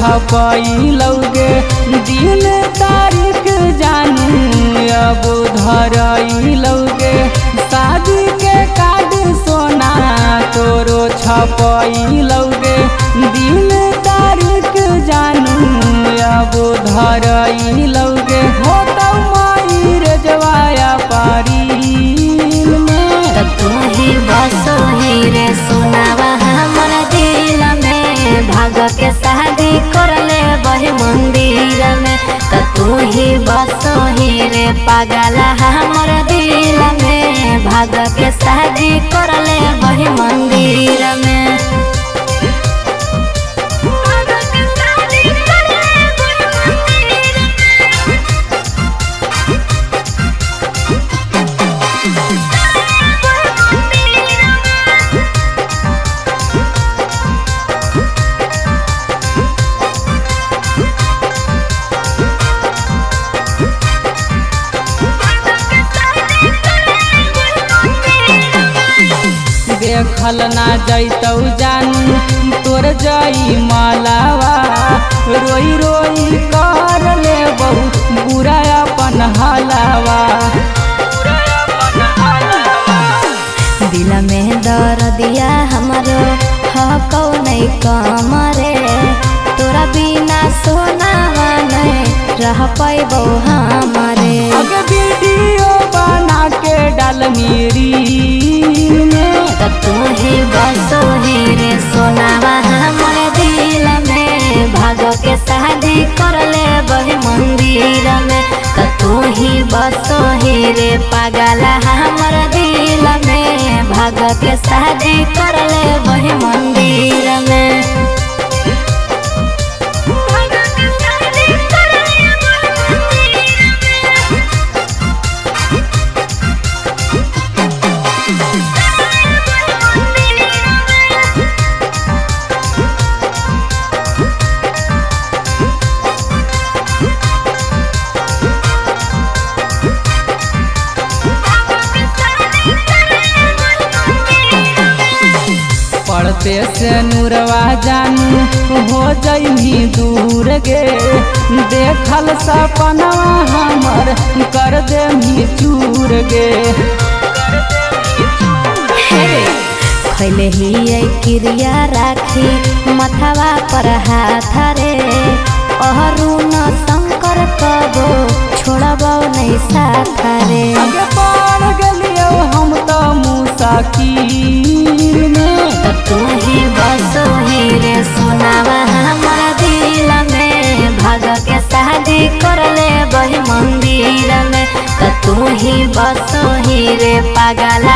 छपैलौगे दिन तारीख जानू अब धरैलौगे शादी के कार्ड सोना तोरो छपैलौगे दिन तारीख जानू अब धरैलौगे होतौ माई रे जवाया पारील में तू ही बसो ही रे सोनावा हमर दिल में भाग के शादी कर ले बही मंदिर में तू ही बसो ही रे पागला हमर दिल में भाग के शादी कर ले बही मंदिर में देखल ना जैतौ जानू तोर जई मालावा रोई रोई कर ले बहु बुरा अपन हलावा दिल में दर्दिया हमरो हकौ नहीं कमरे तोरा बिना सोनावा नहीं रह पैबौ हमारे अगे वीडियो बना के डाल मेरी तू ही बसो ही रे सोनावा हमर दिल में भाग के शादी कर ले बही मंदिर में तू ही बसो ही रे पागला हमर दिल में भाग के शादी कर ले बही मंदिर में पढ़ते से नूरवा जानू हो जइनी दूर गे देखल सपनवा हमर कर देमी चूर गे खैले ही क्रिया राखी मथवा पर हाथ रे अरुण शंकर कबो छोड़बो नहीं साथ रे आगे बढ़ गेलियो हम तो मुसाकिर में तू ही बसो ही रे सोनावा हमर दिल में भाग के शादी कर ले बही मंदिर में तू ही बसो ही रे पागला